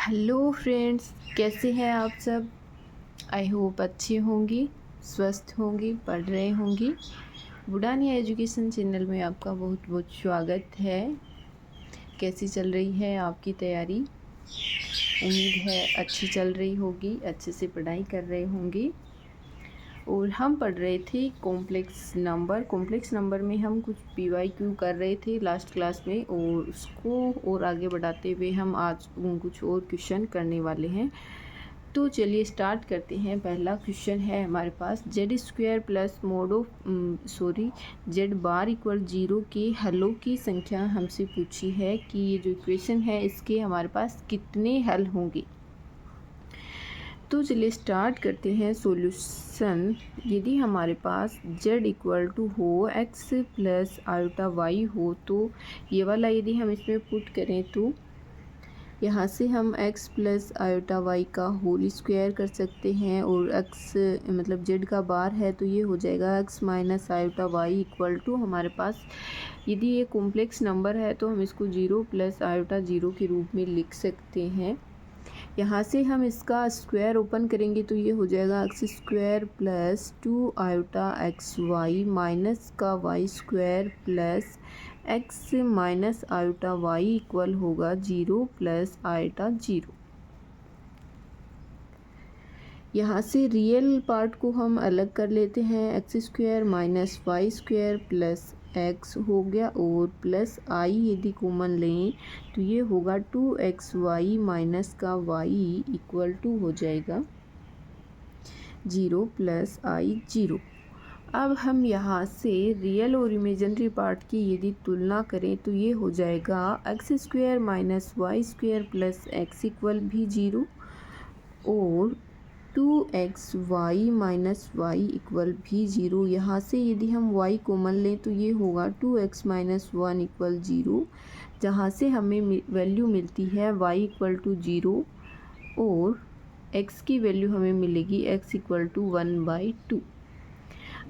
Hello friends, कैसे हैं आप सब। आई होप अच्छे होंगी, स्वस्थ होंगी, पढ़ रहे होंगी। बुडानिया एजुकेशन चैनल में आपका बहुत बहुत स्वागत है। कैसी चल रही है आपकी तैयारी। उम्मीद है अच्छी चल रही होगी, अच्छे से पढ़ाई कर रहे होंगे। और हम पढ़ रहे थे कॉम्प्लेक्स नंबर में हम कुछ PYQ कर रहे थे लास्ट क्लास में, और उसको और आगे बढ़ाते हुए हम आज कुछ और क्वेश्चन करने वाले हैं। तो चलिए स्टार्ट करते हैं। पहला क्वेश्चन है हमारे पास, Z² plus Z bar equal 0 के हलों की संख्या हमसे पूछी है कि ये जो इक्वेशन है इसके हमारे पास कितने हल होंगे। तो चलिए स्टार्ट करते हैं सॉल्यूशन। यदि हमारे पास Z इक्वल टू हो x प्लस आयोटा y हो, तो ये वाला यदि हम इसमें पुट करें तो यहाँ से हम x प्लस आयोटा y का होल स्क्वायर कर सकते हैं, और x मतलब z का बार है तो ये हो जाएगा x minus iota y equal to हमारे पास, यदि ये कॉम्प्लेक्स नंबर है तो हम इसको 0 प्लस आयोटा 0 के रूप में लिख सकते हैं। यहाँ से हम इसका स्क्वायर ओपन करेंगे तो ये हो जाएगा x² plus 2 iota xy minus का y² plus x minus iota y equal होगा 0 प्लस आयोटा 0। यहाँ से रियल पार्ट को हम अलग कर लेते हैं। x² minus y² plus x हो गया, और प्लस i यदि कॉमन लें तो ये होगा 2xy माइनस का y इक्वल टू हो जाएगा 0 प्लस i 0। अब हम यहाँ से रियल और इमेजिनरी पार्ट की यदि तुलना करें तो ये हो जाएगा x² minus y² plus x equal भी 0, और 2xy माइनस y इक्वल भी 0। यहाँ से यदि हम y कॉमन लें तो ये होगा 2x माइनस 1 इक्वल 0, जहाँ से हमें वैल्यू मिलती है y इक्वल टू 0, और x की वैल्यू हमें मिलेगी x इक्वल टू 1/2।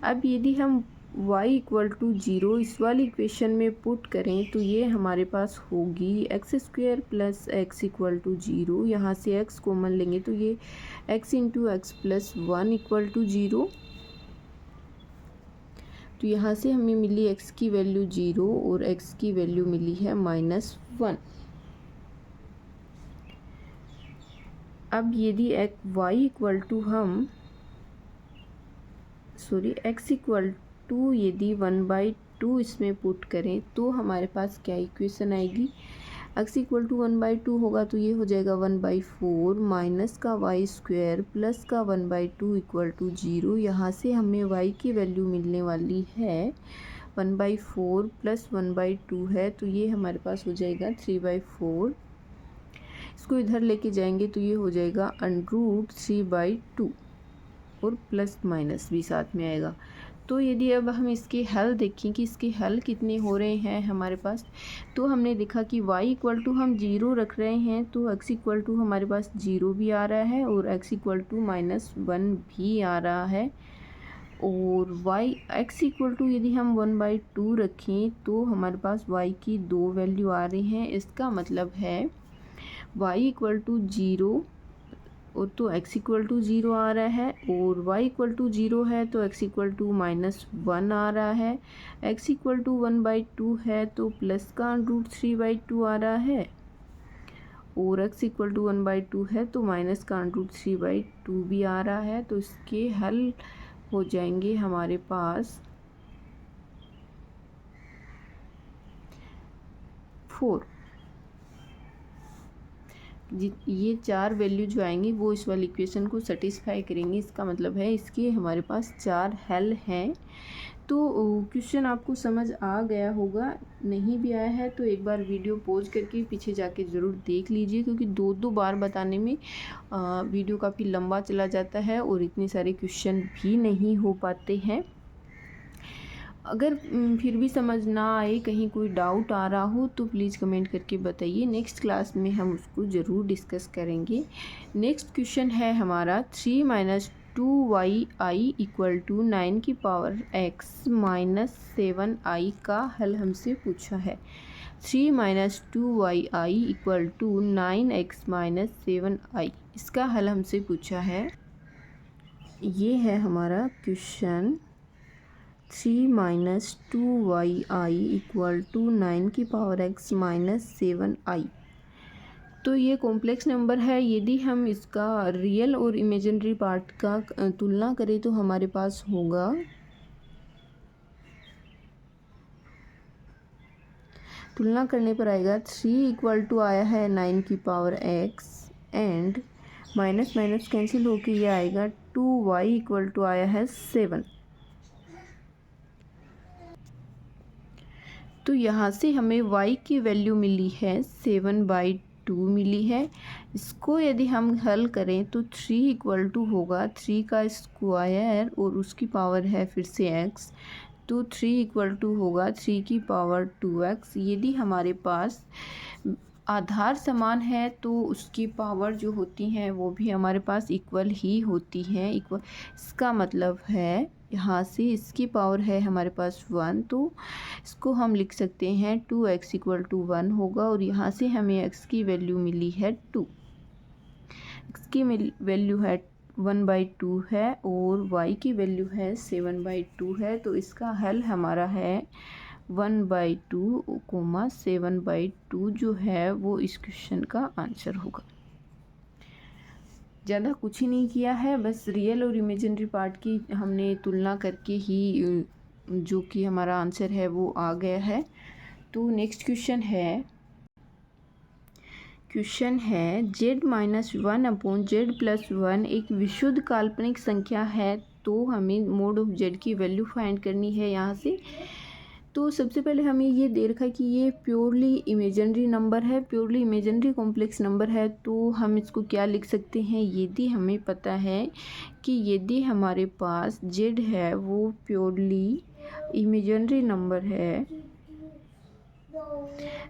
अब यदि हम y इक्वल टू 0 इस वाली इक्वेशन में पुट करें तो ये हमारे पास होगी x² plus x equal to 0। यहाँ से x कॉमन लेंगे तो ये x into X plus 1 equal to 0। तो यहाँ से हमें मिली x की वैल्यू 0 और x की वैल्यू मिली है -1। अब यदि y equal to x equal to यदि 1/2 इसमें पुट करें तो हमारे पास क्या इक्वेशन आएगी। x इक्वल टू 1/2 होगा तो ये हो जाएगा 1/4 माइनस का y² प्लस का 1/2 इक्वल टू 0। यहाँ से हमें y की वैल्यू मिलने वाली है 1/4 प्लस 1/2 है, तो ये हमारे पास हो जाएगा 3/4। इसको इधर लेके जाएंगे तो ये हो जाएगा √3/2, और प्लस माइनस भी साथ में आएगा। तो यदि अब हम इसके हल देखें कि इसके हल कितने हो रहे हैं हमारे पास, तो हमने देखा कि y इक्वल टू हम 0 रख रहे हैं तो x इक्वल टू हमारे पास 0 भी आ रहा है, और x इक्वल टू -1 भी आ रहा है, और x इक्वल टू यदि हम 1/2 रखें तो हमारे पास y की 2 वैल्यू आ रही हैं। इसका मतलब है y इक्वल टू 0 और तो x इक्वल टू 0 आ रहा है, और y इक्वल टू 0 है तो x इक्वल टू -1 आ रहा है। x इक्वल टू 1/2 है तो प्लस का √3/2 आ रहा है, और x इक्वल टू 1/2 है तो माइनस का √3/2 भी आ रहा है। तो इसके हल हो जाएंगे हमारे पास 4। ये 4 वैल्यू जो आएंगी वो इस वाली इक्वेशन को सेटिस्फाई करेंगी। इसका मतलब है इसके हमारे पास 4 हल हैं। तो क्वेश्चन आपको समझ आ गया होगा, नहीं भी आया है तो एक बार वीडियो पॉज करके पीछे जाके ज़रूर देख लीजिए, क्योंकि 2-2 बार बताने में वीडियो काफ़ी लंबा चला जाता है और इतने सारे क्वेश्चन भी नहीं हो पाते हैं। अगर फिर भी समझ ना आए, कहीं कोई डाउट आ रहा हो तो प्लीज़ कमेंट करके बताइए। नेक्स्ट क्लास में हम उसको ज़रूर डिस्कस करेंगे। नेक्स्ट क्वेश्चन है हमारा 3 - 2yi इक्वल टू 9 की पावर x -7i का हल हमसे पूछा है। 3 minus 2yi equal to 9x minus 7i। इसका हल हमसे पूछा है, ये है हमारा question. 3 minus 2yi equal to 9 की पावर x माइनस 7i। तो ये कॉम्प्लेक्स नंबर है। यदि हम इसका रियल और इमेजिनरी पार्ट का तुलना करें तो हमारे पास होगा, तुलना करने पर आएगा 3 इक्वल टू आया है 9 की power x and minus minus cancel होके ये आएगा 2y इक्वल टू आया है 7। तो यहाँ से हमें y की वैल्यू मिली है 7/2 मिली है। इसको यदि हम हल करें तो 3 इक्वल टू होगा 3 का स्क्वायर और उसकी पावर है फिर से x, तो 3 इक्वल टू होगा 3 की पावर 2x। यदि हमारे पास आधार समान है तो उसकी पावर जो होती हैं वो भी हमारे पास इक्वल ही होती हैं। इक्वल, इसका मतलब है यहाँ से इसकी पावर है हमारे पास 1, तो इसको हम लिख सकते हैं 2x इक्वल टू 1 होगा। और यहाँ से हमें x की वैल्यू मिली है 2, x की वैल्यू है 1/2 है और y की वैल्यू है 7/2 है। तो इसका हल हमारा है 1/2, 7/2 जो है वो इस क्वेश्चन का आंसर होगा। ज़्यादा कुछ ही नहीं किया है, बस रियल और इमेजिनरी पार्ट की हमने तुलना करके ही जो कि हमारा आंसर है वो आ गया है। तो नेक्स्ट क्वेश्चन है z minus 1 upon z plus 1 एक विशुद्ध काल्पनिक संख्या है, तो हमें मोड ऑफ z की वैल्यू फाइंड करनी है यहाँ से। तो सबसे पहले हमें ये दे रखा है कि ये प्योरली इमेजिनरी नंबर है, प्योरली इमेजिनरी कॉम्प्लेक्स नंबर है। तो हम इसको क्या लिख सकते हैं, यदि हमें पता है कि यदि हमारे पास z है वो प्योरली इमेजिनरी नंबर है,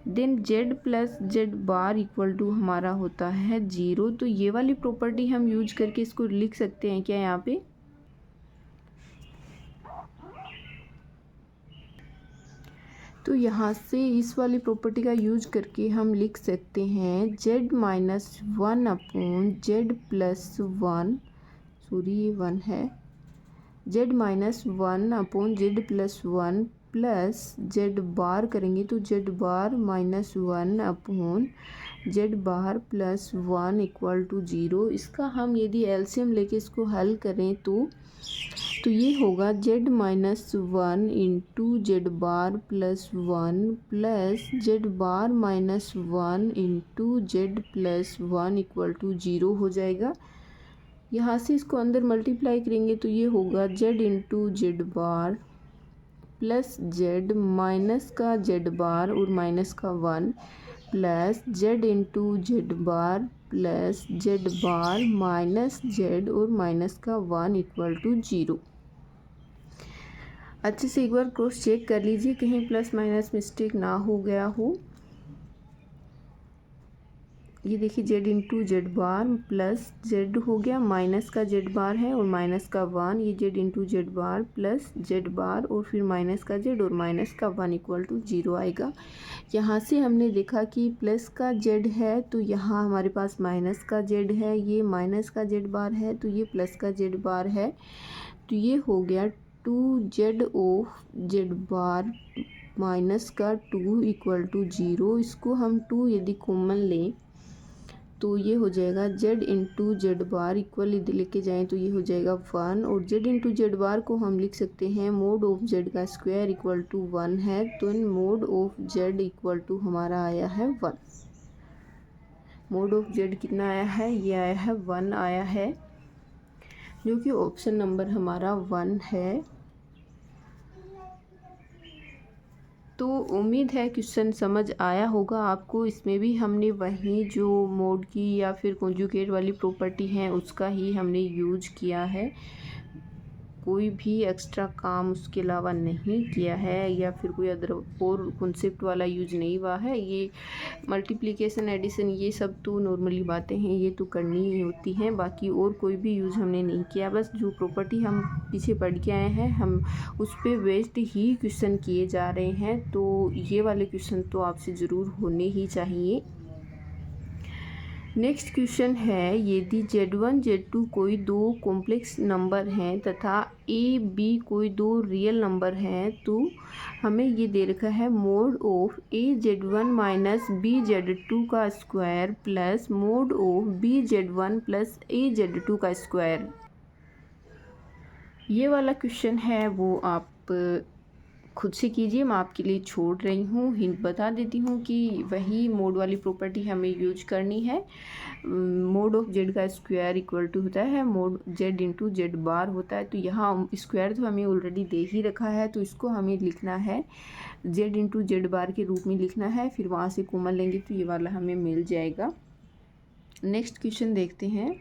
then z plus z bar equal to हमारा होता है 0। तो ये वाली प्रॉपर्टी हम यूज करके इसको लिख सकते हैं क्या यहाँ पे। तो यहाँ से इस वाली प्रॉपर्टी का यूज करके हम लिख सकते हैं z minus 1 upon z plus 1, sorry ये 1 है, z minus 1 upon z plus 1 plus z bar करेंगे तो z bar minus 1 upon z bar plus 1 equal to 0। इसका हम यदि एलसीएम लेके इसको हल करें तो ये होगा z minus 1 into Z bar plus 1 plus Z bar minus 1 into Z plus 1 equal to 0 हो जाएगा। यहाँ से इसको अंदर मल्टीप्लाई करेंगे तो ये होगा z into Z bar plus z minus का जेड बार और माइनस का 1 plus z into Z bar plus Z bar minus z और माइनस का 1 इक्वल टू 0। अच्छे से एक बार क्रॉस चेक कर लीजिए कहीं प्लस माइनस मिस्टेक ना हो गया हो। ये देखिए z into Z bar plus z हो गया, माइनस का जेड बार है और माइनस का 1, ये z into Z bar plus Z बार और फिर माइनस का z और माइनस का 1 इक्वल टू 0 आएगा। यहाँ से हमने देखा कि प्लस का z है तो यहाँ हमारे पास माइनस का z है, ये माइनस का जेड बार है तो ये प्लस का जेड बार है। तो ये हो गया 2z of Z bar minus का 2 इक्वल टू 0। इसको हम 2 यदि कॉमन लें तो ये हो जाएगा z इंटू जेड बार इक्वल यदि लेके जाएँ तो ये हो जाएगा 1 और z इंटू जेड बार को हम लिख सकते हैं मोड ऑफ z का स्क्वायर इक्वल टू 1 है, तो in mod of z equal to हमारा आया है 1। मोड ऑफ z कितना आया है, ये आया है 1 आया है, जो कि ऑप्शन नंबर हमारा 1 है। तो उम्मीद है क्वेश्चन समझ आया होगा आपको। इसमें भी हमने वही जो मोड की या फिर कॉन्जुगेट वाली प्रॉपर्टी है उसका ही हमने यूज किया है। कोई भी एक्स्ट्रा काम उसके अलावा नहीं किया है या फिर कोई अदर और कॉन्सेप्ट वाला यूज नहीं हुआ है। ये मल्टीप्लिकेशन, एडिशन, ये सब तो नॉर्मली बातें हैं, ये तो करनी ही होती हैं। बाकी और कोई भी यूज़ हमने नहीं किया, बस जो प्रॉपर्टी हम पीछे पढ़ के आए हैं हम उस पर बेस्ड ही क्वेश्चन किए जा रहे हैं। तो ये वाले क्वेश्चन तो आपसे ज़रूर होने ही चाहिए। नेक्स्ट क्वेश्चन है, यदि Z1 Z2 कोई दो कॉम्प्लेक्स नंबर हैं तथा A B कोई दो रियल नंबर हैं, तो हमें ये दे रखा है mod of AZ1 minus BZ2 का square plus mod of BZ1 plus AZ2 का स्क्वायर। ये वाला क्वेश्चन है वो आप खुद से कीजिए, मैं आपके लिए छोड़ रही हूँ। हिंट बता देती हूँ कि वही मोड वाली प्रॉपर्टी हमें यूज करनी है। मोड ऑफ जेड का स्क्वायर इक्वल टू होता है मोड जेड इंटू जेड बार होता है। तो यहाँ स्क्वायर तो हमें ऑलरेडी दे ही रखा है, तो इसको हमें लिखना है जेड इंटू जेड बार के रूप में लिखना है। फिर वहाँ से कॉमन लेंगे तो ये वाला हमें मिल जाएगा। नेक्स्ट क्वेश्चन देखते हैं।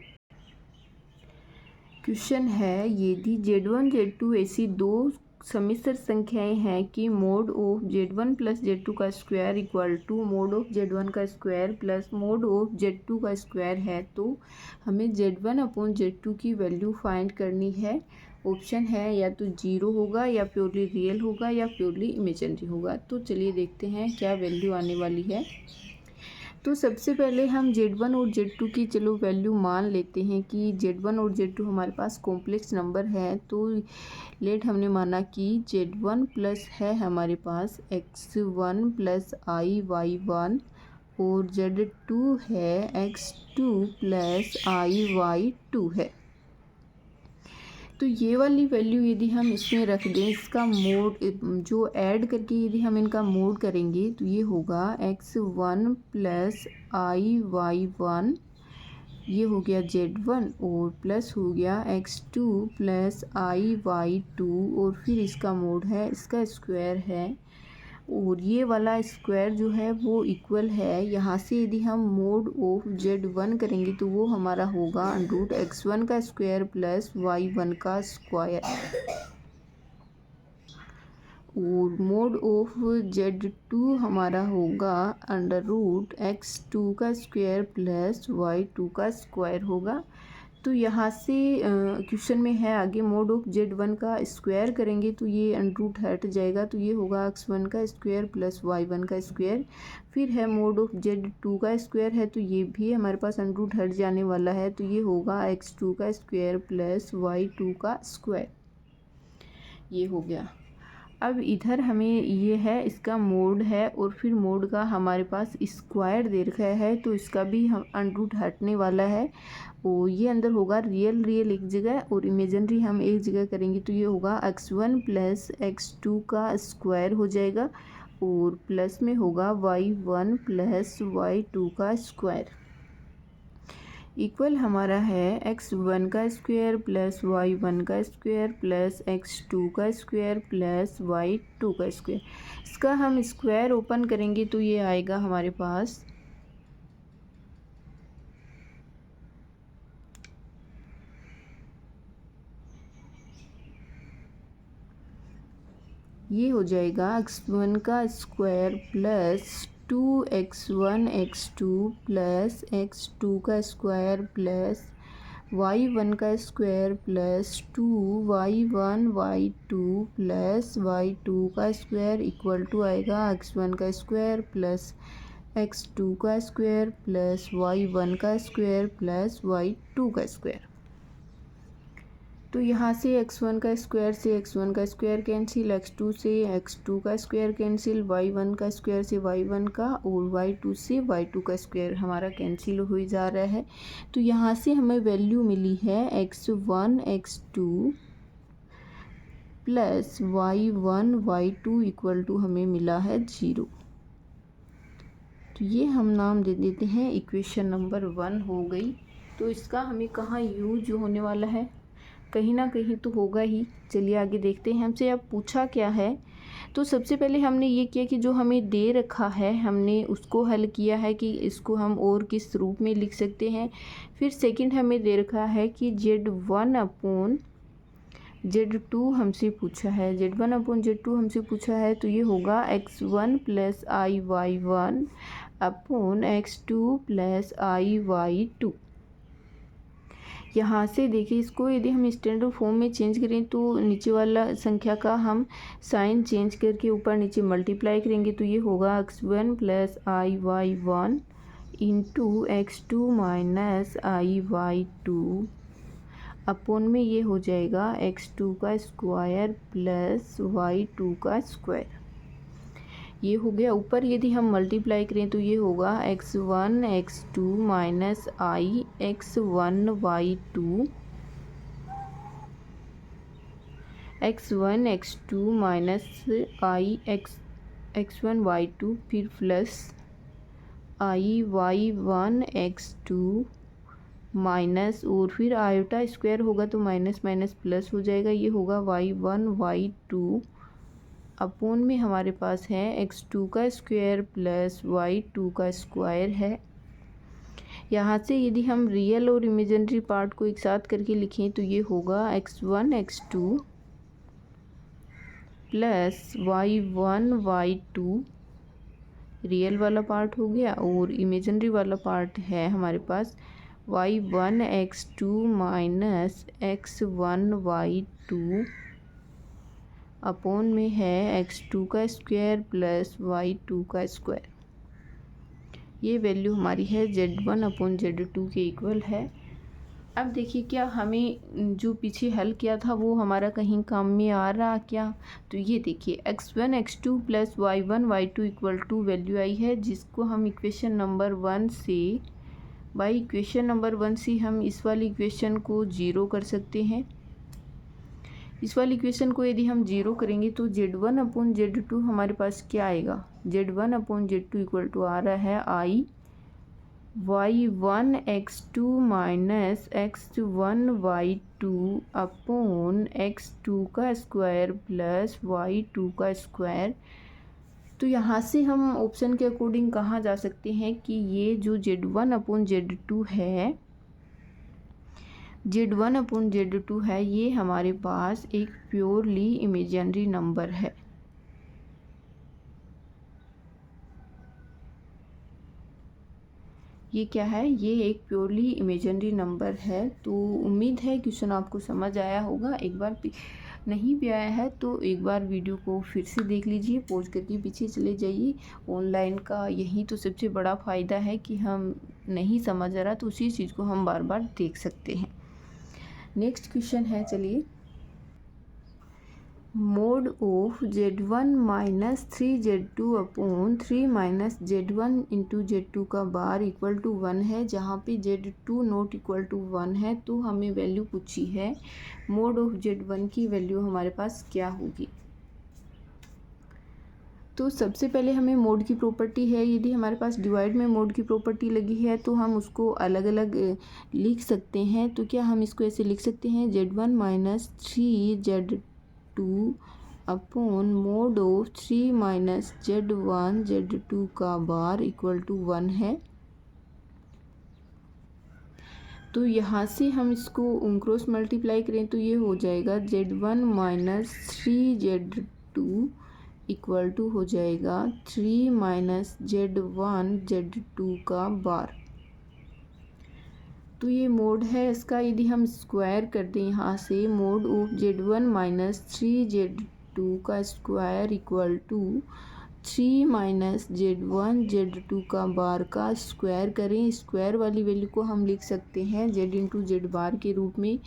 क्वेश्चन है, यदि Z1 Z2 ऐसी दो समिश्र संख्याएं हैं कि mod of Z1 plus Z2 का square equal to mod of Z1 का square plus mod of Z2 का स्क्वायर है, तो हमें Z1 अपॉन Z2 की वैल्यू फाइंड करनी है। ऑप्शन है या तो 0 होगा या प्योरली रियल होगा या प्योरली इमेजिनरी होगा। तो चलिए देखते हैं क्या वैल्यू आने वाली है। तो सबसे पहले हम Z1 और Z2 की चलो वैल्यू मान लेते हैं कि Z1 और Z2 हमारे पास कॉम्प्लेक्स नंबर है। तो लेट हमने माना कि Z1 प्लस है हमारे पास X1 प्लस IY1 और Z2 है X2 प्लस IY2 है। तो ये वाली वैल्यू यदि हम इसमें रख दें, इसका मोड जो ऐड करके यदि हम इनका मोड करेंगे तो ये होगा X1 प्लस IY1, ये हो गया Z1 और प्लस हो गया X2 प्लस IY2 और फिर इसका मोड है, इसका स्क्वायर है और ये वाला स्क्वायर जो है वो इक्वल है। यहाँ से यदि हम मोड ऑफ Z1 करेंगे तो वो हमारा होगा रूट X1 का स्क्वायर प्लस Y1 का स्क्वायर और मोड ऑफ Z2 हमारा होगा अंडर रूट X2 का स्क्वायर प्लस Y2 का स्क्वायर होगा। तो यहाँ से क्वेश्चन में है आगे मोड ऑफ Z1 का स्क्वायर करेंगे तो ये अंडरूट हट जाएगा, तो ये होगा X1 का स्क्वायर प्लस Y1 का स्क्वायर। फिर है मोड ऑफ Z2 का स्क्वायर है तो ये भी हमारे पास अंडरूट हट जाने वाला है, तो ये होगा X2 का स्क्वायर प्लस Y2 का स्क्वायर। ये हो गया। अब इधर हमें ये है इसका मोड है और फिर मोड का हमारे पास स्क्वायर दे रखा है, तो इसका भी हम अंडरूट हटने वाला है और ये अंदर होगा रियल रियल एक जगह और इमेजिनरी हम एक जगह करेंगे, तो ये होगा X1 प्लस X2 का स्क्वायर हो जाएगा और प्लस में होगा Y1 प्लस Y2 का स्क्वायर इक्वल हमारा है X1 का स्क्वायर प्लस Y1 का स्क्वायर प्लस X2 का स्क्वायर प्लस Y2 का स्क्वायर। इसका हम स्क्वायर ओपन करेंगे तो ये आएगा हमारे पास ये हो जाएगा X1 का square plus 2x1 x2 plus x2 का स्क्वायर प्लस y1 का square plus 2y1 y2 plus y2 का स्क्वायर इक्वल टू आएगा x1 का स्क्वायर प्लस x2 का स्क्वायर प्लस y1 का स्क्वायर प्लस y2 का स्क्वायर। तो यहाँ से x1 का स्क्वायर से x1 का स्क्वायर कैंसिल, x2 से x2 का स्क्वायर कैंसिल, y1 का स्क्वायर से y1 का और y2 से y2 का स्क्वायर हमारा कैंसिल हो जा रहा है। तो यहाँ से हमें वैल्यू मिली है x1 x2 plus y1 y2 equal to हमें मिला है 0। तो ये हम नाम दे देते हैं इक्वेशन नंबर 1 हो गई। तो इसका हमें कहाँ यूज होने वाला है, कहीं ना कहीं तो होगा ही। चलिए आगे देखते हैं हमसे अब पूछा क्या है। तो सबसे पहले हमने ये किया कि जो हमें दे रखा है हमने उसको हल किया है कि इसको हम और किस रूप में लिख सकते हैं। फिर सेकंड हमें दे रखा है कि Z1 अपॉन Z2 हमसे पूछा है, Z1 अपॉन Z2 हमसे पूछा है, तो ये होगा x1 प्लस आई Y one upon x2 plus आई वाई टू। यहाँ से देखिए, इसको यदि हम स्टैंडर्ड फॉर्म में चेंज करें तो नीचे वाला संख्या का हम साइन चेंज करके ऊपर नीचे मल्टीप्लाई करेंगे, तो ये होगा x1 plus I Y one into x2 minus i Y two upon में ये हो जाएगा x2 का स्क्वायर प्लस y2 का स्क्वायर। ये हो गया। ऊपर यदि हम मल्टीप्लाई करें तो ये होगा x1 x2 माइनस आई x1 y2 x1 x2 minus आई x1 y2 फिर प्लस आई y1 x2 माइनस और फिर आयोटा स्क्वायर होगा तो माइनस माइनस प्लस हो जाएगा, ये होगा y1 y2 अपॉन में हमारे पास है x2 का स्क्वायर प्लस y2 का स्क्वायर है। यहाँ से यदि हम रियल और इमेजिनरी पार्ट को एक साथ करके लिखें तो ये होगा x1 x2 plus y1 y2 real वाला पार्ट हो गया, और इमेजिनरी वाला पार्ट है हमारे पास y1 x2 minus x1 y2 upon में है x2 का स्क्वायर प्लस y2 का स्क्वायर। ये वैल्यू हमारी है z1 अपॉन z2 के इक्वल है। अब देखिए, क्या हमें जो पीछे हल किया था वो हमारा कहीं काम में आ रहा क्या? तो ये देखिए, x1 x2 plus y1 y2 equal to value i है, जिसको हम इक्वेशन नंबर 1 से बाई इक्वेशन नंबर 1 से हम इस वाली इक्वेशन को ज़ीरो कर सकते हैं। इस वाली इक्वेशन को यदि हम ज़ीरो करेंगे तो z1 अपॉन z2 हमारे पास क्या आएगा? z1 upon z2 equal to आ रहा है आई y1 x2 minus x1 y2 upon x2 का स्क्वायर प्लस y2 का स्क्वायर। तो यहाँ से हम ऑप्शन के अकॉर्डिंग कहाँ जा सकते हैं कि ये जो z1 अपॉन z2 है, z1 अपॉन z2 है, ये हमारे पास एक प्योरली इमेजिनरी नंबर है। ये क्या है? ये एक प्योरली इमेजिनरी नंबर है। तो उम्मीद है क्वेश्चन आपको समझ आया होगा। एक बार नहीं भी आया है तो एक बार वीडियो को फिर से देख लीजिए, पॉज करके पीछे चले जाइए। ऑनलाइन का यही तो सबसे बड़ा फ़ायदा है कि हम नहीं समझ आ रहा तो उसी चीज़ को हम बार बार देख सकते हैं। नेक्स्ट क्वेश्चन है, चलिए, mode of z1 minus 3z2 upon 3 minus z1 into z2 का बार इक्वल टू 1 है, जहाँ पे z2 नॉट इक्वल टू 1 है। तो हमें वैल्यू पूछी है, मोड ऑफ z1 की वैल्यू हमारे पास क्या होगी? तो सबसे पहले हमें मोड की प्रॉपर्टी है, यदि हमारे पास डिवाइड में मोड की प्रॉपर्टी लगी है तो हम उसको अलग अलग लिख सकते हैं। तो क्या हम इसको ऐसे लिख सकते हैं, z1 minus 3z2 upon mode of 3 minus z1 z2 का बार इक्वल टू 1 है। तो यहाँ से हम इसको क्रॉस मल्टीप्लाई करें तो ये हो जाएगा z1 minus 3z2 equal to हो जाएगा 3 माइनस z1 z2 का बार। तो ये मोड है इसका, यदि हम स्क्वायर कर दें यहाँ से, mode of z1 minus 3z2 का square equal to 3 minus z1 z2 का बार का स्क्वायर करें। स्क्वायर वाली वैल्यू को हम लिख सकते हैं z इंटू जेड बार के रूप में।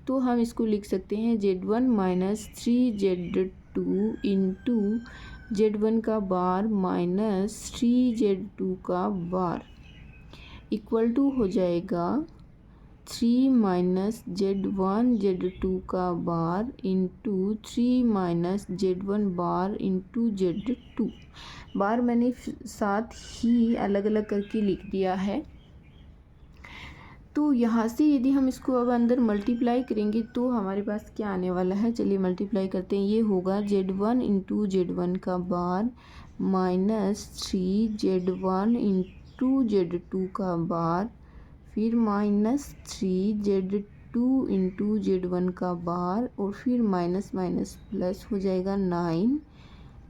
तो हम इसको लिख सकते हैं z1 minus 3z2 into z1 का बार माइनस 3z2 का बार इक्वल टू हो जाएगा 3 माइनस z1 z2 का bar into 3 minus z1 bar into z2। बार मैंने साथ ही अलग अलग करके लिख दिया है। तो यहाँ से यदि हम इसको अब अंदर मल्टीप्लाई करेंगे तो हमारे पास क्या आने वाला है, चलिए मल्टीप्लाई करते हैं। ये होगा z1 इंटू z1 का bar minus 3z1 into z2 का बार, फिर minus 3z2 Z2 into Z1 का बार और फिर माइनस माइनस प्लस हो जाएगा 9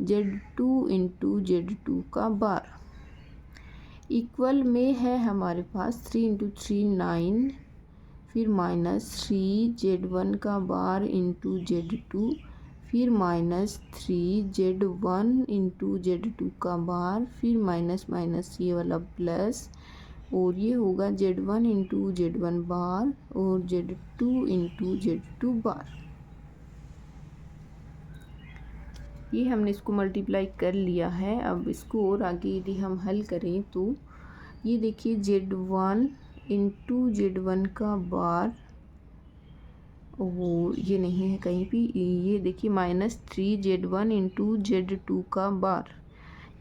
Z2 इंटू Z2 का बार इक्वल में है हमारे पास 3 इंटू 3 9 फिर माइनस 3 Z1 का बार इंटू Z2 फिर माइनस 3 Z1 इंटू Z2 का बार फिर माइनस माइनस ये वाला प्लस और ये होगा Z1 इंटू Z1 बार और Z2 इंटू Z2 बार। ये हमने इसको मल्टीप्लाई कर लिया है। अब इसको और आगे यदि हम हल करें तो ये देखिए Z1 इंटू Z1 का बार और ये नहीं है कहीं भी, ये देखिए माइनस 3 Z1 इंटू Z2 का बार,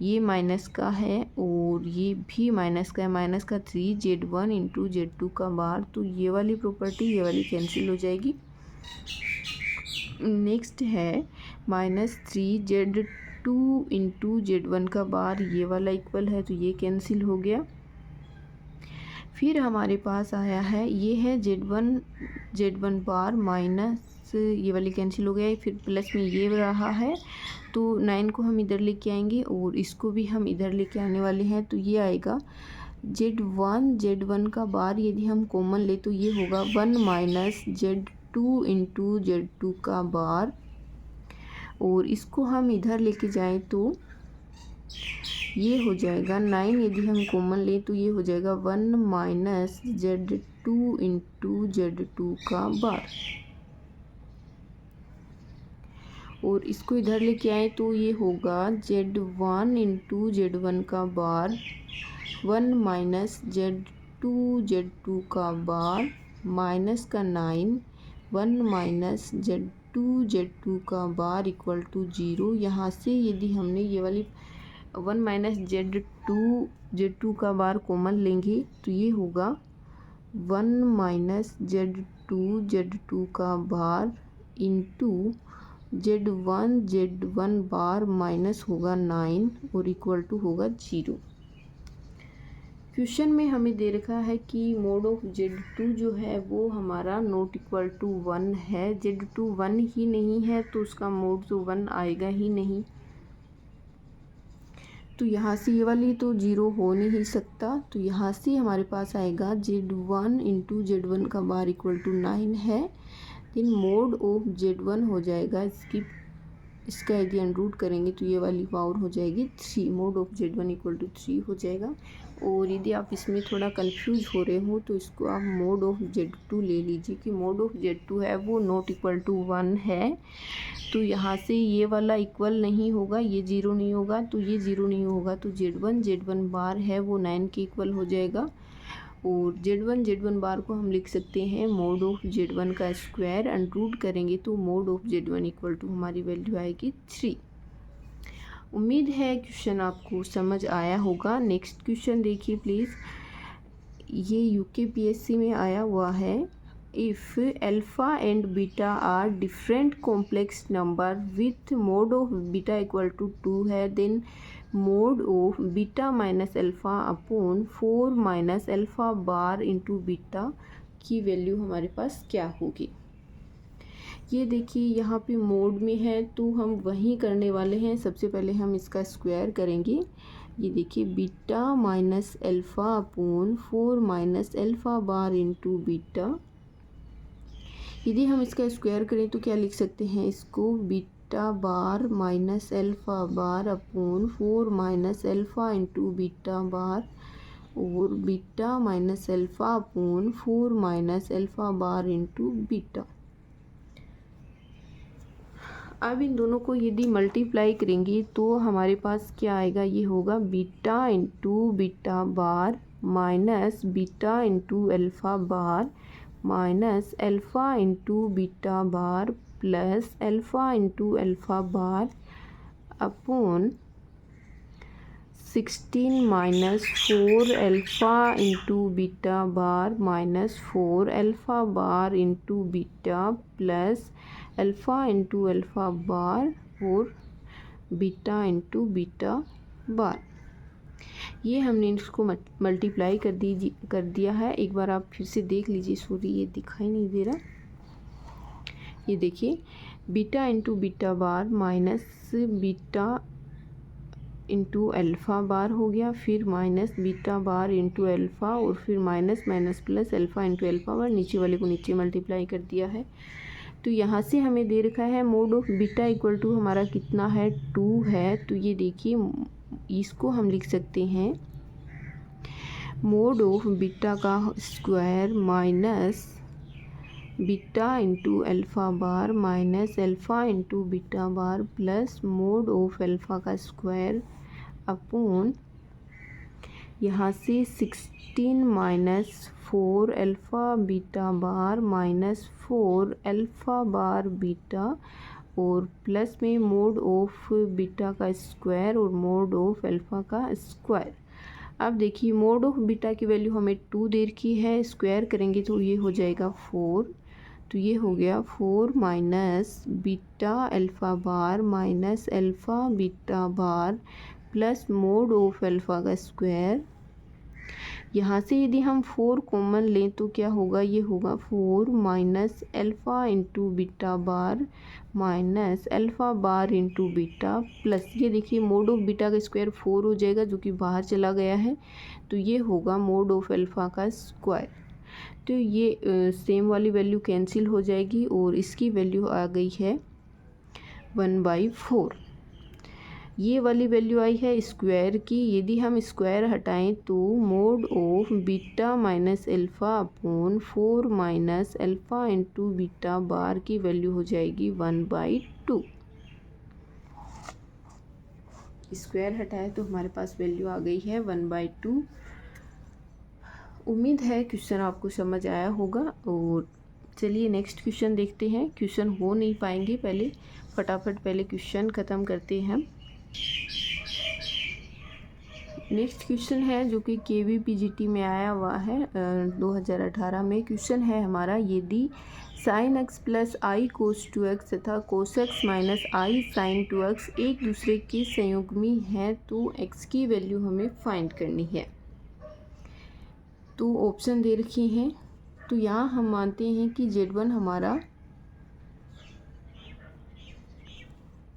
ये माइनस का है और ये भी माइनस का है, माइनस का 3 Z1 इंटू Z2 का बार, तो ये वाली प्रॉपर्टी ये वाली कैंसिल हो जाएगी। नेक्स्ट है माइनस 3 Z2 इंटू Z1 का बार, ये वाला इक्वल है तो ये कैंसिल हो गया। फिर हमारे पास आया है ये है Z1 बार माइनस ये वाली कैंसिल हो गया, फिर प्लस में ये रहा है तो 9 को हम इधर लेके आएंगे और इसको भी हम इधर लेके आने वाले हैं, तो ये आएगा Z1 का बार यदि हम कॉमन ले तो ये होगा 1 माइनस Z2 इंटू Z2 का बार और इसको हम इधर लेके जाएं तो ये हो जाएगा 9, यदि हम कॉमन ले तो ये हो जाएगा 1 माइनस Z2 इंटू Z2 का बार और इसको इधर लेके आए तो ये होगा Z1 इंटू Z1 का बार 1 माइनस Z2 का बार माइनस का 9 1 माइनस Z2 का बार इक्वल टू 0। यहाँ से यदि हमने ये वाली 1 माइनस Z2 का बार कॉमन लेंगे तो ये होगा 1 माइनस Z2 का बार इंटू Z1 बार माइनस होगा 9 और इक्वल टू होगा 0। क्वेश्चन में हमें दे रखा है कि मोड ऑफ Z2 जो है वो हमारा नॉट इक्वल टू 1 है, Z2 1 ही नहीं है तो उसका मोड तो 1 आएगा ही नहीं, तो यहाँ से ये वाली तो 0 हो नहीं सकता, तो यहाँ से हमारे पास आएगा Z1 इंटू Z1 का बार इक्वल टू 9 है, देन मोड ऑफ Z1 हो जाएगा इसका यदि अनरूट करेंगे तो ये वाली पावर हो जाएगी 3, mode of Z1 equal to 3 हो जाएगा। और यदि आप इसमें थोड़ा कंफ्यूज हो रहे हो तो इसको आप मोड ऑफ Z2 ले लीजिए कि मोड ऑफ Z2 है वो नॉट इक्वल टू 1 है, तो यहाँ से ये वाला इक्वल नहीं होगा, ये 0 नहीं होगा, तो ये 0 नहीं होगा तो Z1 बार है वो 9 के इक्वल हो जाएगा और Z1 बार को हम लिख सकते हैं मोड ऑफ Z1 का स्क्वायर, अनरूट करेंगे तो mod of Z1 equal to हमारी वैल्यू आएगी 3। उम्मीद है क्वेश्चन आपको समझ आया होगा। नेक्स्ट क्वेश्चन देखिए प्लीज़, ये UKPSC में आया हुआ है, if alpha and beta are different complex number with mod of beta equal to 2 है, then mod of beta minus alpha upon 4 minus alpha bar into beta की वैल्यू हमारे पास क्या होगी। ये देखिए यहाँ पे मोड में है तो हम वही करने वाले हैं, सबसे पहले हम इसका स्क्वायर करेंगे। ये देखिए beta minus alpha upon 4 minus alpha bar into beta, यदि हम इसका स्क्वायर करें तो क्या लिख सकते हैं इसको, beta bar minus alpha bar upon 4 minus alpha into beta bar और beta minus alpha upon 4 minus alpha bar into beta. अब इन दोनों को यदि मल्टीप्लाई करेंगे तो हमारे पास क्या आएगा, ये होगा beta into beta bar minus beta into alpha bar minus alpha into beta bar plus alpha into alpha bar upon 16 minus 4 alpha into beta bar minus 4 alpha bar into beta plus alpha into alpha bar और beta into beta bar. ये हमने इसको multiply कर दिया है। एक बार आप फिर से देख लीजिए, सॉरी ये दिखाई नहीं दे रहा, ये देखिए beta into beta bar minus beta into alpha bar हो गया, फिर minus beta bar into alpha, और फिर minus minus plus alpha into alpha bar, नीचे वाले को नीचे मल्टीप्लाई कर दिया है। तो यहाँ से हमें दे रखा है mod of beta equal to हमारा कितना है, 2 है। तो ये देखिए इसको हम लिख सकते हैं मोड ऑफ बीटा का square minus beta into alpha bar minus alpha into beta bar plus mod of alpha का स्क्वायर अपॉन यहाँ से 16 minus 4 alpha beta bar minus 4 alpha bar beta, और प्लस में मोड ऑफ बीटा का square और mode of alpha का square. अब देखिए मोड ऑफ बीटा की वैल्यू हमें 2 दे रखी है, स्क्वायर करेंगे तो ये हो जाएगा 4। तो ये हो गया 4 minus beta alpha bar minus alpha beta bar plus mod of alpha का स्क्वायर। यहाँ से यदि हम 4 कॉमन लें तो क्या होगा, ये होगा 4 minus alpha into beta bar minus alpha bar into beta plus, ये देखिए मोड ऑफ बीटा का स्क्वायर 4 हो जाएगा जो कि बाहर चला गया है, तो ये होगा मोड ऑफ अल्फ़ा का स्क्वायर। तो ये सेम वाली वैल्यू कैंसिल हो जाएगी और इसकी वैल्यू आ गई है 1/4। ये वाली वैल्यू आई है स्क्वायर की। यदि हम स्क्वायर हटाएं तो mod of beta minus alpha upon 4 minus alpha into beta bar की वैल्यू हो जाएगी 1/2। स्क्वायर हटाएं तो हमारे पास वैल्यू आ गई है 1/2। उम्मीद है क्वेश्चन आपको समझ आया होगा। और चलिए नेक्स्ट क्वेश्चन देखते हैं। क्वेश्चन हो नहीं पाएंगे, पहले फटाफट पहले क्वेश्चन ख़त्म करते हैं। नेक्स्ट क्वेश्चन है जो कि KVPGT में आया हुआ है 2018 में। क्वेश्चन है हमारा, यदि sin x प्लस आई कोस 2x तथा कोस x माइनस आई साइन 2x एक दूसरे के संयुग्मी हैं तो x की वैल्यू हमें फाइंड करनी है। तो ऑप्शन दे रखी हैं। तो यहाँ हम मानते हैं कि Z1 हमारा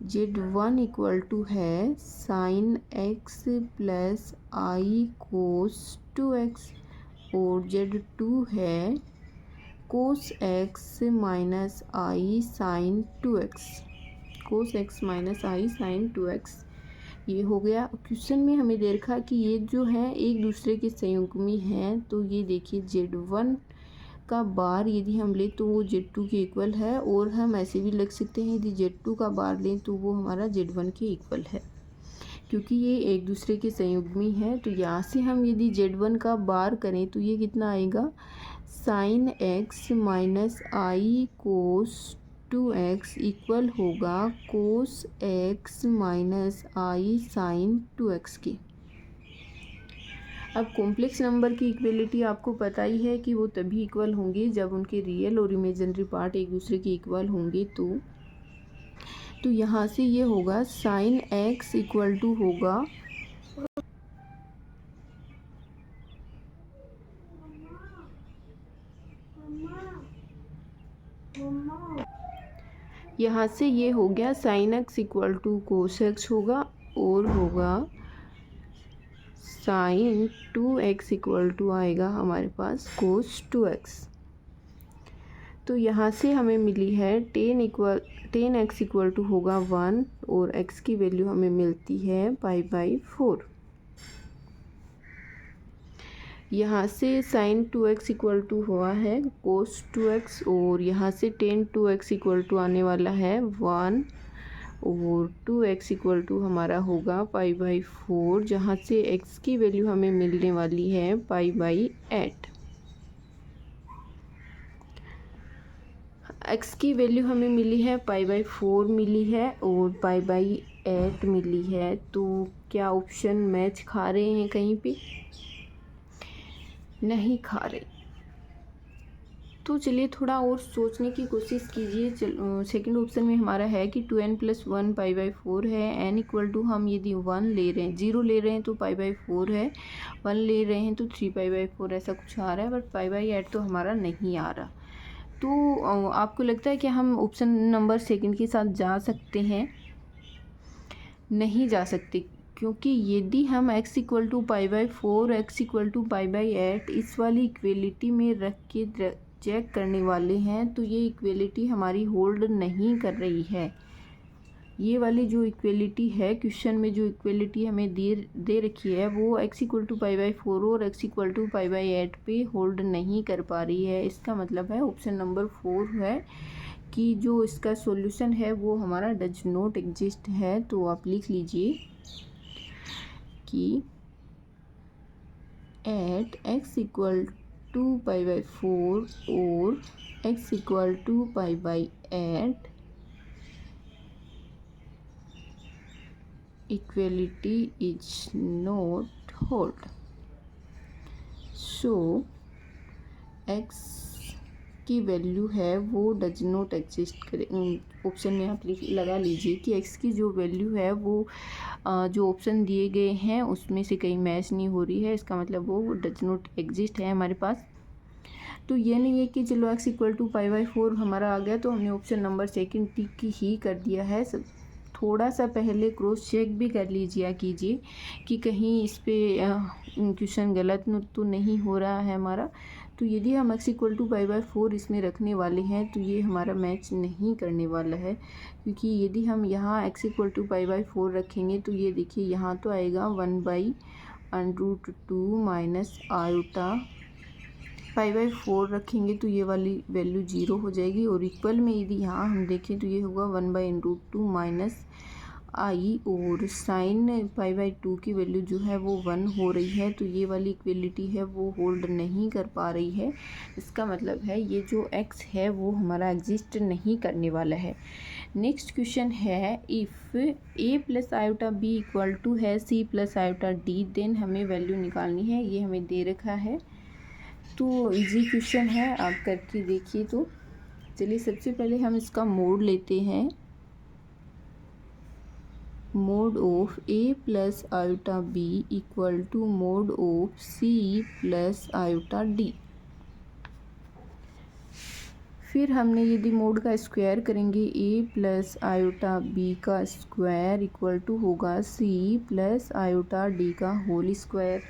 Z1 इक्वल टू है साइन x प्लस आई कोस 2x, और Z2 है कोस x माइनस आई साइन 2x, कोस x माइनस आई साइन 2x। ये हो गया। क्वेश्चन में हमें दे रखा कि ये जो है एक दूसरे के संयुग्मी हैं। तो ये देखिए Z1 का बार यदि हम लें तो वो Z2 के इक्वल है, और हम ऐसे भी लिख सकते हैं यदि Z2 का बार लें तो वो हमारा Z1 के इक्वल है, क्योंकि ये एक दूसरे के संयुग्मी है। तो यहाँ से हम यदि Z1 का बार करें तो ये कितना आएगा, साइन x माइनस आई कोस 2x इक्वल होगा कोस x माइनस आई साइन 2x की। अब कॉम्प्लेक्स नंबर की इक्वलिटी आपको पता ही है कि वो तभी इक्वल होंगे जब उनके रियल और इमेजिनरी पार्ट एक दूसरे के इक्वल होंगे। तो यहाँ से ये होगा साइन x इक्वल टू होगा यहाँ से ये हो गया sine x equal to cos x होगा, और होगा साइन 2x इक्वल टू आएगा हमारे पास कोस 2x। तो यहाँ से हमें मिली है 10x इक्वल टू होगा 1, और x की वैल्यू हमें मिलती है π/4। यहाँ से साइन 2x इक्वल टू हुआ है कोस 2x, और यहाँ से टेन 2x इक्वल टू आने वाला है 1, और 2x इक्वल टू हमारा होगा π/4, जहाँ से x की वैल्यू हमें मिलने वाली है π/8। x की वैल्यू हमें मिली है π/4 मिली है और π/8 मिली है। तो क्या ऑप्शन मैच खा रहे हैं कहीं पे? नहीं खा रहे। तो चलिए थोड़ा और सोचने की कोशिश कीजिए। सेकंड ऑप्शन में हमारा है कि 2n+1 π/4 है। n इक्वल टू हम यदि 1 ले रहे हैं, 0 ले रहे हैं तो π/4 है, 1 ले रहे हैं तो 3 π/4 ऐसा कुछ आ रहा है, बट π/8 तो हमारा नहीं आ रहा। तो आपको लगता है कि हम ऑप्शन नंबर सेकंड के साथ जा सकते हैं? नहीं जा सकते, क्योंकि यदि हम x equal to π/4 x equal to π/8 इस वाली इक्वेलिटी में रख के चेक करने वाले हैं तो ये इक्वेलिटी हमारी होल्ड नहीं कर रही है। ये वाली जो इक्वेलिटी है, क्वेश्चन में जो इक्वेलिटी हमें दे रखी है वो x इक्वल टू π/4 और x इक्वल टू π/8 पे होल्ड नहीं कर पा रही है। इसका मतलब है ऑप्शन नंबर 4 है कि जो इसका सॉल्यूशन है वो हमारा डज नॉट एग्जिस्ट है। तो आप लिख लीजिए कि एट x इक्वल टू π/4 और x equal to π/8 equality is not hold. So x की वैल्यू है वो डज नॉट एग्जिस्ट करे। ऑप्शन में आप लगा लीजिए कि x की जो वैल्यू है वो जो ऑप्शन दिए गए हैं उसमें से कहीं मैच नहीं हो रही है। इसका मतलब वो डज नॉट एग्जिस्ट है हमारे पास। तो ये नहीं है कि चलो x इक्वल टू π/4 हमारा आ गया तो हमने ऑप्शन नंबर सेकंड टिक ही कर दिया है। थोड़ा सा पहले क्रॉस चेक भी कर लीजिए कीजिए कि कहीं इस पे क्वेश्चन गलत तो नहीं हो रहा है हमारा। तो यदि हम x इक्वल टू π/4 इसमें रखने वाले हैं तो ये हमारा मैच नहीं करने वाला है, क्योंकि यदि हम यहाँ x इक्वल टू π/4 रखेंगे तो ये देखिए यहाँ तो आएगा 1/√2 माइनस आयोटा। π/4 रखेंगे तो ये वाली वैल्यू 0 हो जाएगी, और इक्वल में यदि यहाँ हम देखें तो ये होगा 1/√2 माइनस आई, और साइन π/2 की वैल्यू जो है वो 1 हो रही है। तो ये वाली इक्वेलिटी है वो होल्ड नहीं कर पा रही है। इसका मतलब है ये जो x है वो हमारा एग्जिस्ट नहीं करने वाला है। नेक्स्ट क्वेश्चन है if a plus iota b equal to है c plus iota d, then हमें वैल्यू निकालनी है। ये हमें दे रखा है, तो इजी क्वेश्चन है, आप करके देखिए। तो चलिए सबसे पहले हम इसका मोड लेते हैं। Mod of a plus iota b equal to mod of c plus iota d। फिर हमने यदि मोड का स्क्वायर करेंगे a प्लस आयोटा b का स्क्वायर इक्वल टू होगा c प्लस आयोटा d का होल स्क्वायर।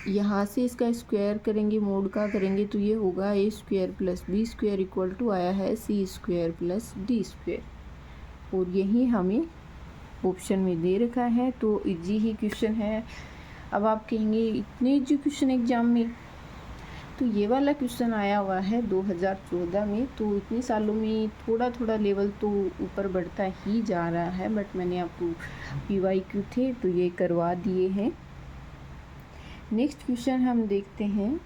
यहाँ से इसका स्क्वायर करेंगे, मोड का करेंगे तो ये होगा a square plus b square equal to आया है c square plus d square, और यही हमें ऑप्शन में दे रखा है। तो इजी ही क्वेश्चन है। अब आप कहेंगे इतने इजी क्वेश्चन एग्जाम में, तो ये वाला क्वेश्चन आया हुआ है 2014 में, तो इतने सालों में थोड़ा थोड़ा लेवल तो ऊपर बढ़ता ही जा रहा है, बट मैंने आपको PYQ थे तो ये करवा दिए हैं। नेक्स्ट क्वेश्चन हम देखते हैं।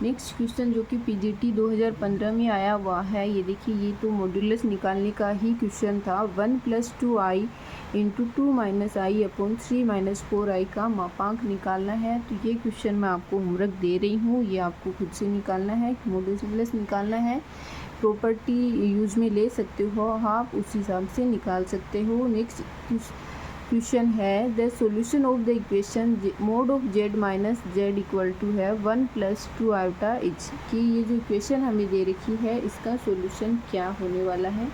नेक्स्ट क्वेश्चन जो कि PGT 2015 में आया हुआ है, ये देखिए ये तो मॉड्यूलस निकालने का ही क्वेश्चन था। 1 + 2i × 2 - i अपॉन 3 - 4i का मापांक निकालना है। तो ये क्वेश्चन मैं आपको होमवर्क दे रही हूँ, ये आपको खुद से निकालना है, मॉड्यूलस निकालना है। प्रॉपर्टी यूज में ले सकते हो आप, उस हिसाब से निकाल सकते हो। नेक्स्ट क्वेश्चन है the solution of the equation mod of z minus z equal to है 1 + 2 आयोटा इच, कि ये जो इक्वेशन हमें दे रखी है इसका सॉल्यूशन क्या होने वाला है।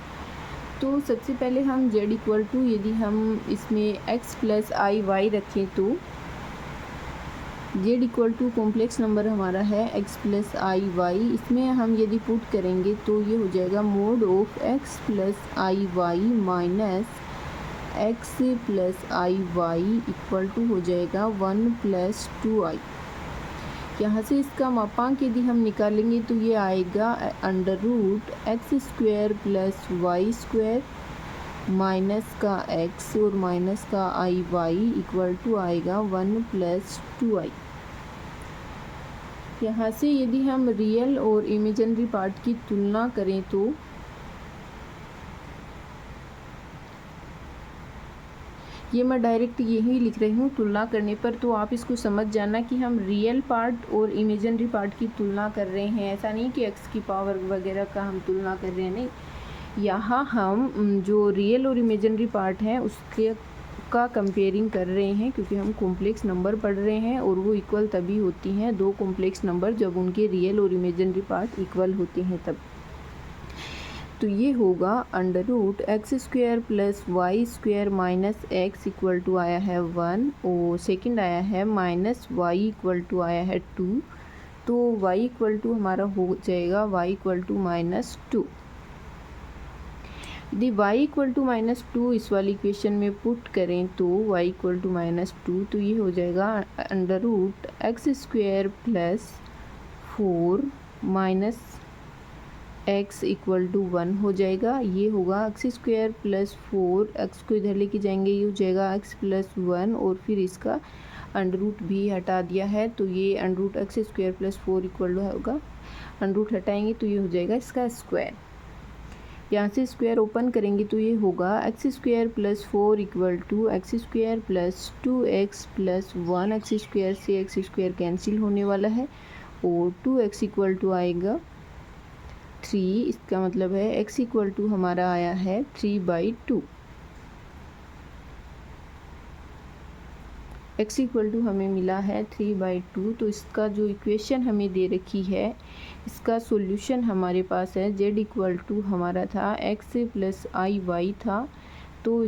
तो सबसे पहले हम z इक्वल टू, यदि हम इसमें x + i y रखें तो z equal to complex number हमारा है x + i y, इसमें हम यदि पुट करेंगे तो ये हो जाएगा mod of x + i y minus x + i y equal to हो जाएगा 1 + 2i। यहाँ से इसका मापांक यदि हम निकालेंगे तो ये आएगा √x² + y² माइनस का x और माइनस का i y इक्वल टू आएगा 1 + 2i। यहाँ से यदि हम रियल और इमेजिनरी पार्ट की तुलना करें तो ये मैं डायरेक्ट यही लिख रही हूँ तुलना करने पर, तो आप इसको समझ जाना कि हम रियल पार्ट और इमेजिनरी पार्ट की तुलना कर रहे हैं। ऐसा नहीं कि एक्स की पावर वगैरह का हम तुलना कर रहे हैं, नहीं, यहाँ हम जो रियल और इमेजिनरी पार्ट हैं उसके का कंपेयरिंग कर रहे हैं, क्योंकि हम कॉम्प्लेक्स नंबर पढ़ रहे हैं और वो इक्वल तभी होती हैं दो कॉम्प्लेक्स नंबर जब उनके रियल और इमेजिनरी पार्ट इक्वल होते हैं तब। तो ये होगा under root X square plus Y square minus X equal to आया है 1 और सेकंड आया है माइनस वाई इक्वल टू आया है 2। तो वाई इक्वल टू हमारा हो जाएगा वाई इक्वल टू -2। यदि y इक्वल टू -2 इस वाली इक्वेशन में पुट करें तो y इक्वल टू -2, तो ये हो जाएगा under root X square plus 4 minus X equal to 1 हो जाएगा। ये होगा एक्स स्क्वायर प्लस 4, एक्स को इधर लेके जाएंगे, ये हो जाएगा एक्स प्लस 1 और फिर इसका अंडर रूट भी हटा दिया है, तो ये under root X square plus 4 equal to होगा, अंडर रूट हटाएंगे तो ये हो जाएगा इसका स्क्वायर। यहाँ से स्क्वायर ओपन करेंगे तो ये होगा X square plus 4 equal to X square plus 2x plus 1। X square से एक्स स्क्वायर कैंसिल होने वाला है और 2x इक्वल टू आएगा 3। इसका मतलब है x इक्वल टू हमारा आया है 3/2। x इक्वल टू हमें मिला है 3/2। तो इसका जो इक्वेशन हमें दे रखी है इसका सॉल्यूशन हमारे पास है z इक्वल टू हमारा था x प्लस आई वाई था, तो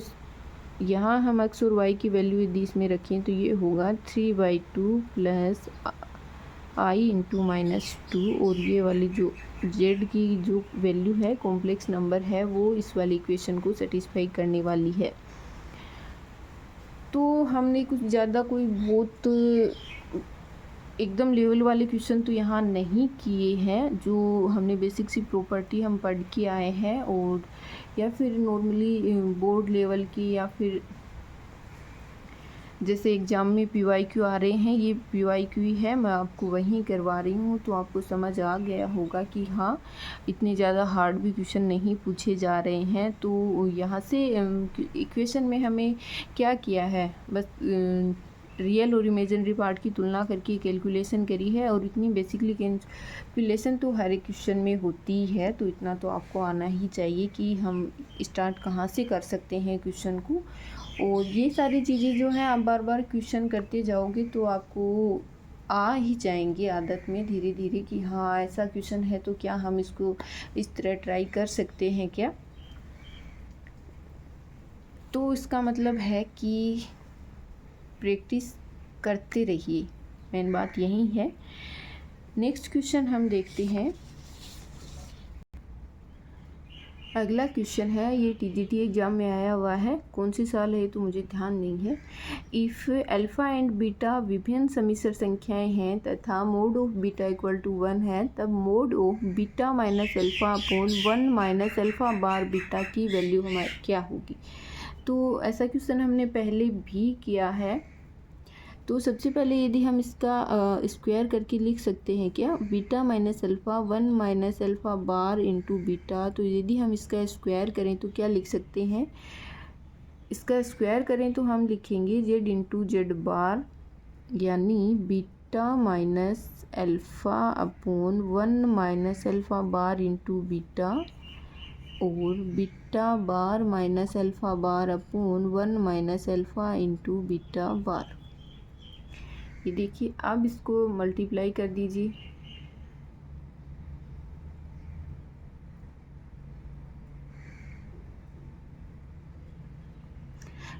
यहाँ हम x और y की वैल्यू यदि इसमें रखें तो ये होगा 3/2 प्लस आई इंटू -2 और ये वाली जो z की जो वैल्यू है कॉम्प्लेक्स नंबर है वो इस वाली इक्वेशन को सेटिस्फाई करने वाली है। तो हमने कुछ ज़्यादा कोई बहुत एकदम लेवल वाले क्वेश्चन तो यहाँ नहीं किए हैं, जो हमने बेसिक सी प्रॉपर्टी हम पढ़ के आए हैं और या फिर नॉर्मली बोर्ड लेवल की या फिर जैसे एग्ज़ाम में PYQ आ रहे हैं, ये PYQ ही है, मैं आपको वहीं करवा रही हूँ, तो आपको समझ आ गया होगा कि हाँ इतने ज़्यादा हार्ड भी क्वेश्चन नहीं पूछे जा रहे हैं। तो यहाँ से इक्वेशन में हमें क्या किया है, बस रियल और इमेजिनरी पार्ट की तुलना करके कैलकुलेशन करी है और इतनी बेसिकली कैलकुलेशन तो हर एक क्वेश्चन में होती है, तो इतना तो आपको आना ही चाहिए कि हम स्टार्ट कहाँ से कर सकते हैं क्वेश्चन को। और ये सारी चीज़ें जो हैं आप बार बार क्वेश्चन करते जाओगे तो आपको आ ही जाएंगे आदत में धीरे धीरे कि हाँ ऐसा क्वेश्चन है तो क्या हम इसको इस तरह ट्राई कर सकते हैं क्या। तो इसका मतलब है कि प्रैक्टिस करते रहिए, मेन बात यही है। नेक्स्ट क्वेश्चन हम देखते हैं। अगला क्वेश्चन है, ये TGT एग्ज़ाम में आया हुआ है, कौन सी साल है तो मुझे ध्यान नहीं है। इफ़ अल्फ़ा एंड बीटा विभिन्न समिश्र संख्याएं हैं तथा mod of beta equal to 1 है, तब mod of beta minus alpha upon 1 minus alpha bar beta की वैल्यू हमारी क्या होगी। तो ऐसा क्वेश्चन हमने पहले भी किया है। तो सबसे पहले यदि हम इसका स्क्वायर करके लिख सकते हैं क्या, beta minus alpha 1 minus alpha bar into beta. तो यदि हम इसका स्क्वायर करें तो क्या लिख सकते हैं, इसका स्क्वायर करें तो हम लिखेंगे z इंटू जेड बार, यानी beta minus alpha upon 1 minus alpha bar into beta और beta bar minus alpha bar upon 1 minus alpha into beta bar. ये देखिए, अब इसको मल्टीप्लाई कर दीजिए।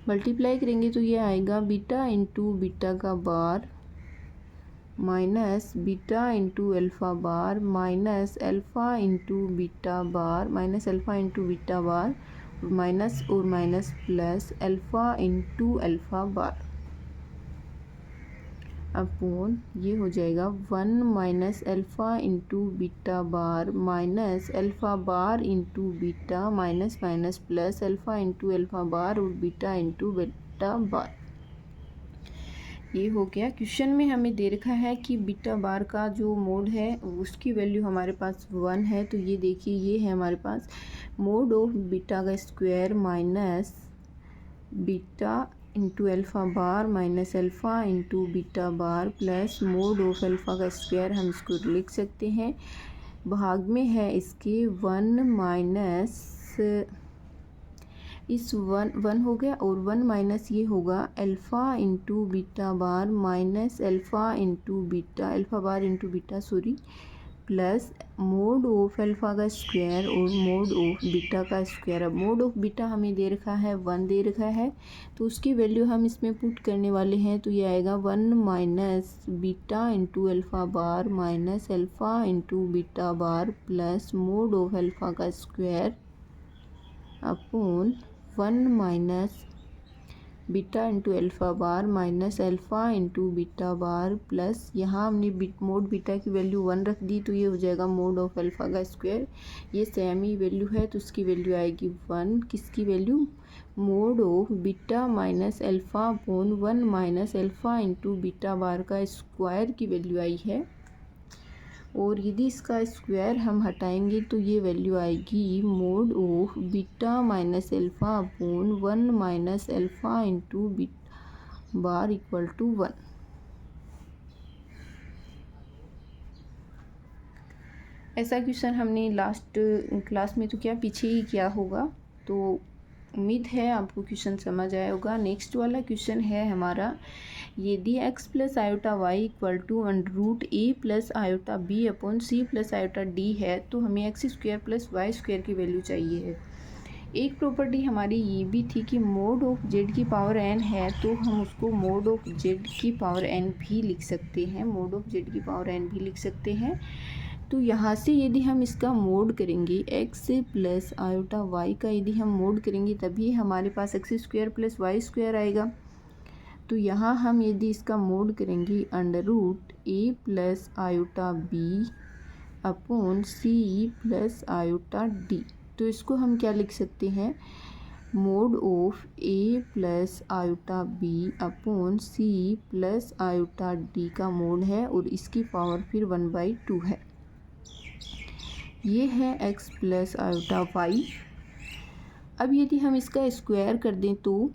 मल्टीप्लाई करेंगे तो ये आएगा बीटा इंटू बीटा का bar minus beta into alpha bar minus alpha into beta bar minus alpha into beta bar minus और minus plus alpha into alpha bar upon ये हो जाएगा 1 minus alpha into beta bar minus alpha bar into beta minus minus plus alpha into alpha bar और beta into beta bar. ये हो गया। Question में हमें दे रखा है कि बीटा बार का जो मोड है उसकी वैल्यू हमारे पास 1 है। तो ये देखिए, ये है हमारे पास मोड ऑफ बीटा का square minus beta into alpha bar minus alpha into beta bar plus mod of alpha का स्क्वायर हम इसको लिख सकते हैं। भाग में है इसके 1 माइनस इस 1 हो गया और 1 माइनस ये होगा alpha into beta bar minus alpha into beta alpha bar into beta plus mod of alpha का स्क्वायर और मोड ऑफ बीटा का स्क्वायर। अब मोड ऑफ बीटा हमें दे रखा है 1 दे रखा है, तो उसकी वैल्यू हम इसमें पुट करने वाले हैं, तो ये आएगा 1 minus beta into alpha bar minus alpha into beta bar plus mod of alpha का square upon 1 minus beta into alpha bar minus alpha into beta bar plus यहाँ हमने मोड बीटा की वैल्यू 1 रख दी, तो ये हो जाएगा मोड ऑफ अल्फ़ा का स्क्वायर। ये सेम ही वैल्यू है, तो उसकी वैल्यू आएगी 1। किसकी value? Mod of beta minus alpha upon 1 minus alpha into beta bar का स्क्वायर की वैल्यू आई है। और यदि इसका स्क्वायर हम हटाएंगे तो ये वैल्यू आएगी mod of beta minus alpha upon 1 minus alpha into beta bar equal to 1। ऐसा क्वेश्चन हमने लास्ट क्लास में तो क्या पीछे ही किया होगा, तो उम्मीद है आपको क्वेश्चन समझ आया होगा। नेक्स्ट वाला क्वेश्चन है हमारा, यदि x plus iota Y equal to √a plus iota b upon c plus iota d है, तो हमें x square plus Y square की वैल्यू चाहिए है। एक प्रॉपर्टी हमारी ये भी थी कि मोड ऑफ z की पावर n है, तो हम उसको मोड ऑफ z की पावर n भी लिख सकते हैं, मोड ऑफ z की पावर n भी लिख सकते हैं। तो यहाँ से यदि हम इसका मोड करेंगे x प्लस आयोटा y का यदि हम मोड करेंगे तभी हमारे पास x square plus Y square आएगा। तो यहाँ हम यदि इसका मोड करेंगे √a plus iota b upon c plus iota d, तो इसको हम क्या लिख सकते हैं? Mod of a plus iota b upon c plus iota d का मोड है और इसकी पावर फिर 1/2 है। ये है x प्लस आयोटा y। अब यदि हम इसका स्क्वायर कर दें तो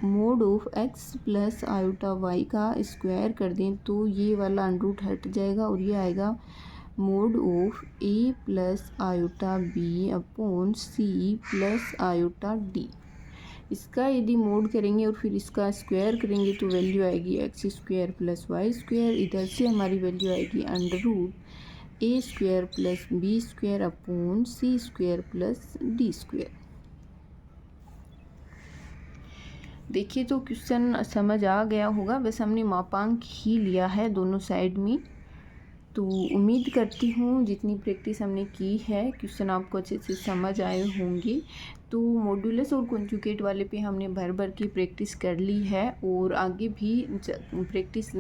mod of x plus iota y का स्क्वायर कर दें तो ये वाला √ हट जाएगा और ये आएगा mode of a plus iota b upon c plus iota d। इसका यदि मोड करेंगे और फिर इसका स्क्वायर करेंगे तो वैल्यू आएगी x square plus Y square. इधर से हमारी वैल्यू आएगी √a square plus b square upon c square plus d square. देखिए तो क्वेश्चन समझ आ गया होगा, बस हमने मापांक ही लिया है दोनों साइड में। तो उम्मीद करती हूँ जितनी प्रैक्टिस हमने की है क्वेश्चन आपको अच्छे से समझ आए होंगे। तो मॉड्यूलस और कॉन्जुगेट वाले पे हमने भर की प्रैक्टिस कर ली है और आगे भी प्रैक्टिस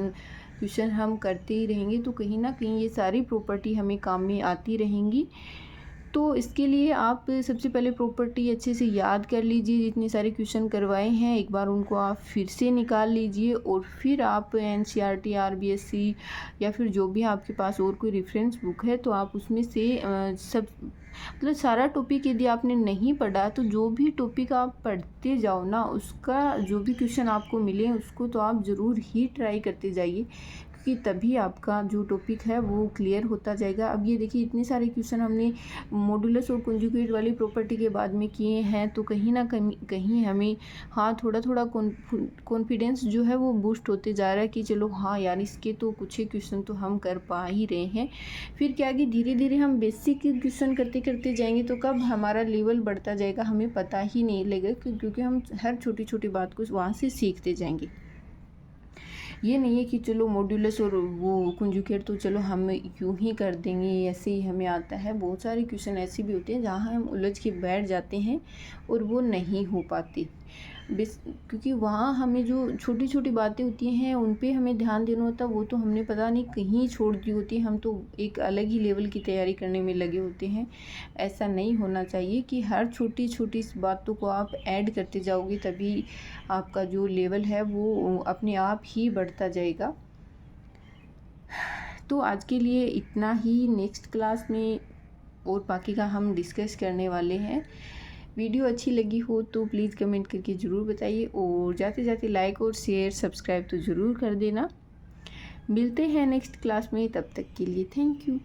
क्वेश्चन हम करते ही रहेंगे, तो कहीं ना कहीं ये सारी प्रॉपर्टी हमें काम में आती रहेंगी। तो इसके लिए आप सबसे पहले प्रॉपर्टी अच्छे से याद कर लीजिए, जितने सारे क्वेश्चन करवाए हैं एक बार उनको आप फिर से निकाल लीजिए और फिर आप NCERT RBSC या फिर जो भी आपके पास और कोई रेफरेंस बुक है तो आप उसमें से सब मतलब सारा टॉपिक यदि आपने नहीं पढ़ा तो जो भी टॉपिक आप पढ़ते जाओ ना, उसका जो भी क्वेश्चन आपको मिले उसको तो आप ज़रूर ही ट्राई करते जाइए, कि तभी आपका जो टॉपिक है वो क्लियर होता जाएगा। अब ये देखिए इतने सारे क्वेश्चन हमने मॉड्यूलस और कॉन्जुगेट वाली प्रॉपर्टी के बाद में किए हैं, तो कहीं ना कहीं हमें थोड़ा कॉन्फिडेंस जो है वो बूस्ट होते जा रहा है कि चलो हाँ यार इसके तो कुछ ही क्वेश्चन तो हम कर पा ही रहे हैं। फिर क्या कि धीरे धीरे हम बेसिक क्वेश्चन करते जाएंगे तो कब हमारा लेवल बढ़ता जाएगा हमें पता ही नहीं लगेगा, क्योंकि हम हर छोटी छोटी बात को वहाँ से सीखते जाएंगे। ये नहीं है कि चलो मॉड्यूलस और वो कॉन्जुगेट तो चलो हम यूँ ही कर देंगे, ऐसे ही हमें आता है। बहुत सारे क्वेश्चन ऐसे भी होते हैं जहाँ हम उलझ के बैठ जाते हैं और वो नहीं हो पाते, क्योंकि वहाँ हमें जो छोटी छोटी बातें होती हैं उन पे हमें ध्यान देना होता है, वो तो हमने पता नहीं कहीं छोड़ दी होती है, हम तो एक अलग ही लेवल की तैयारी करने में लगे होते हैं। ऐसा नहीं होना चाहिए कि हर छोटी छोटी बातों को आप ऐड करते जाओगे, तभी आपका जो लेवल है वो अपने आप ही बढ़ता जाएगा। तो आज के लिए इतना ही, नेक्स्ट क्लास में और बाकी का हम डिस्कस करने वाले हैं। वीडियो अच्छी लगी हो तो प्लीज़ कमेंट करके ज़रूर बताइए, और जाते जाते लाइक और शेयर सब्सक्राइब तो ज़रूर कर देना। मिलते हैं नेक्स्ट क्लास में, तब तक के लिए थैंक यू।